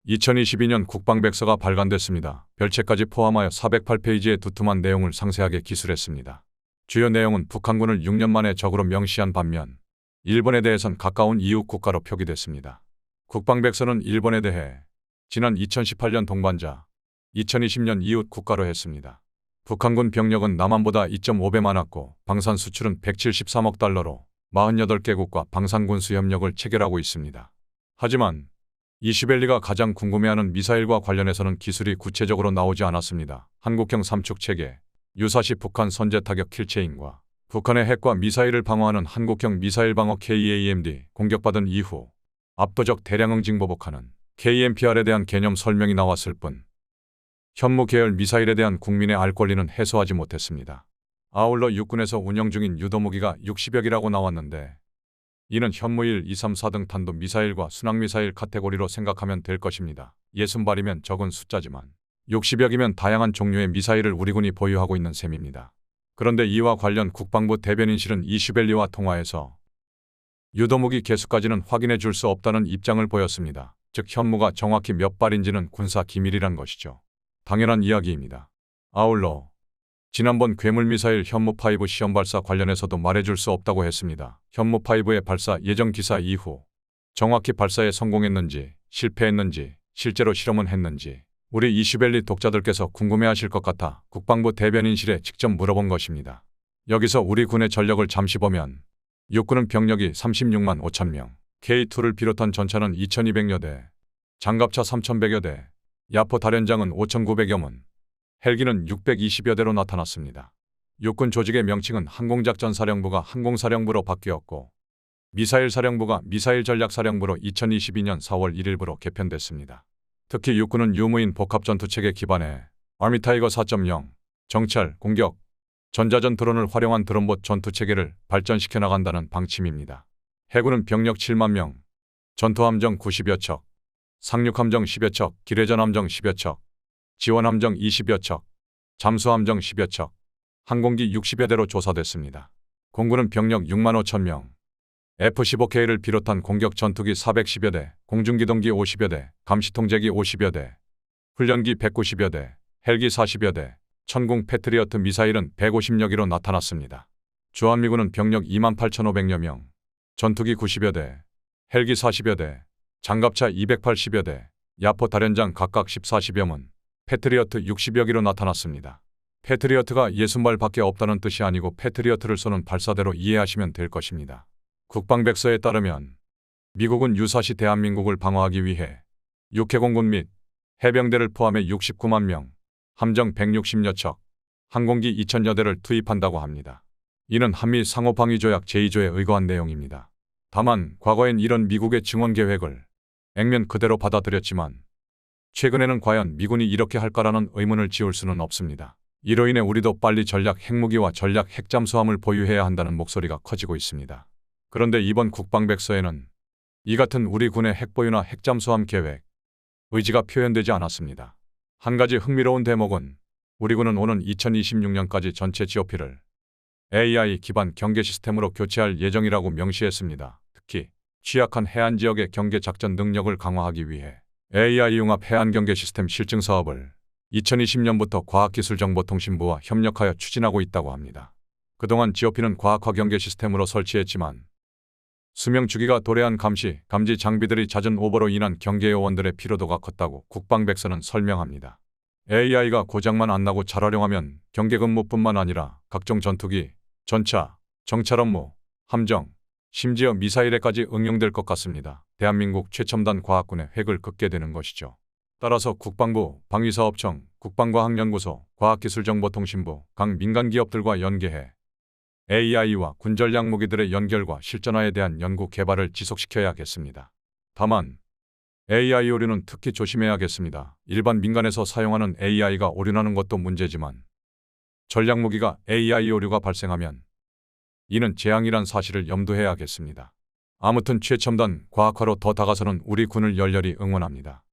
2022년 국방백서가 발간됐습니다. 별책까지 포함하여 408페이지의 두툼한 내용을 상세하게 기술했습니다. 주요 내용은 북한군을 6년 만에 적으로 명시한 반면 일본에 대해선 가까운 이웃 국가로 표기됐습니다. 국방백서는 일본에 대해 지난 2018년 동반자, 2020년 이웃 국가로 했습니다. 북한군 병력은 남한보다 2.5배 많았고 방산 수출은 173억 달러로 48개국과 방산군수 협력을 체결하고 있습니다. 하지만 이슈벨리가 가장 궁금해하는 미사일과 관련해서는 기술이 구체적으로 나오지 않았습니다. 한국형 삼축체계, 유사시 북한 선제타격 킬체인과 북한의 핵과 미사일을 방어하는 한국형 미사일 방어 KAMD 공격받은 이후 압도적 대량응 징보복하는 KMPR에 대한 개념 설명이 나왔을 뿐 현무 계열 미사일에 대한 국민의 알 권리는 해소하지 못했습니다. 아울러 육군에서 운영 중인 유도무기가 60여 기라고 나왔는데 이는 현무 1, 2, 3, 4등 탄도미사일과 순항미사일 카테고리로 생각하면 될 것입니다. 60발이면 적은 숫자지만 60여 기면 다양한 종류의 미사일을 우리 군이 보유하고 있는 셈입니다. 그런데 이와 관련 국방부 대변인실은 이슈벨리와 통화에서 유도무기 개수까지는 확인해 줄 수 없다는 입장을 보였습니다. 즉 현무가 정확히 몇 발인지는 군사 기밀이란 것이죠. 당연한 이야기입니다. 아울러 지난번 괴물미사일 현무5 시험 발사 관련해서도 말해줄 수 없다고 했습니다. 현무5의 발사 예정 기사 이후 정확히 발사에 성공했는지 실패했는지 실제로 실험은 했는지 우리 이슈벨리 독자들께서 궁금해하실 것 같아 국방부 대변인실에 직접 물어본 것입니다. 여기서 우리 군의 전력을 잠시 보면 육군은 병력이 36만 5천 명, K2를 비롯한 전차는 2,200여 대, 장갑차 3,100여 대, 야포 다련장은 5,900여 문, 헬기는 620여 대로 나타났습니다. 육군 조직의 명칭은 항공작전사령부가 항공사령부로 바뀌었고 미사일 사령부가 미사일전략사령부로 2022년 4월 1일부로 개편됐습니다. 특히 육군은 유무인 복합전투체계 기반의 아미타이거 4.0, 정찰, 공격, 전자전 드론을 활용한 드론봇 전투체계를 발전시켜 나간다는 방침입니다. 해군은 병력 7만 명, 전투함정 90여 척, 상륙함정 10여 척, 기뢰전함정 10여 척, 지원함정 20여 척, 잠수함정 10여 척, 항공기 60여 대로 조사됐습니다. 공군은 병력 6만 5천 명, F-15K를 비롯한 공격 전투기 410여 대, 공중기동기 50여 대, 감시통제기 50여 대, 훈련기 190여 대, 헬기 40여 대, 천궁 패트리어트 미사일은 150여 기로 나타났습니다. 주한미군은 병력 28,500여 명, 전투기 90여 대, 헬기 40여 대, 장갑차 280여 대, 야포 다련장 각각 10-40여 문, 패트리어트 60여 기로 나타났습니다. 패트리어트가 60발 밖에 없다는 뜻이 아니고 패트리어트를 쏘는 발사대로 이해하시면 될 것입니다. 국방백서에 따르면 미국은 유사시 대한민국을 방어하기 위해 육해공군 및 해병대를 포함해 69만 명, 함정 160여 척, 항공기 2,000여 대를 투입한다고 합니다. 이는 한미 상호방위조약 제2조에 의거한 내용입니다. 다만 과거엔 이런 미국의 증원 계획을 액면 그대로 받아들였지만 최근에는 과연 미군이 이렇게 할까라는 의문을 지울 수는 없습니다. 이로 인해 우리도 빨리 전략 핵무기와 전략 핵잠수함을 보유해야 한다는 목소리가 커지고 있습니다. 그런데 이번 국방백서에는 이 같은 우리 군의 핵보유나 핵잠수함 계획, 의지가 표현되지 않았습니다. 한 가지 흥미로운 대목은 우리 군은 오는 2026년까지 전체 GOP를 AI 기반 경계 시스템으로 교체할 예정이라고 명시했습니다. 특히 취약한 해안 지역의 경계 작전 능력을 강화하기 위해 AI 융합 해안 경계 시스템 실증 사업을 2020년부터 과학기술정보통신부와 협력하여 추진하고 있다고 합니다. 그동안 GOP는 과학화 경계 시스템으로 설치했지만 수명 주기가 도래한 감시, 감지 장비들이 잦은 오버로 인한 경계 요원들의 피로도가 컸다고 국방백서는 설명합니다. AI가 고장만 안 나고 잘 활용하면 경계 근무뿐만 아니라 각종 전투기, 전차, 정찰 업무, 함정, 심지어 미사일에까지 응용될 것 같습니다. 대한민국 최첨단 과학군의 획을 긋게 되는 것이죠. 따라서 국방부, 방위사업청, 국방과학연구소, 과학기술정보통신부, 각 민간기업들과 연계해 AI와 군전략 무기들의 연결과 실전화에 대한 연구 개발을 지속시켜야겠습니다. 다만 AI 오류는 특히 조심해야겠습니다. 일반 민간에서 사용하는 AI가 오류나는 것도 문제지만 전략무기가 AI 오류가 발생하면 이는 재앙이란 사실을 염두해야겠습니다. 아무튼 최첨단 과학화로 더 다가서는 우리 군을 열렬히 응원합니다.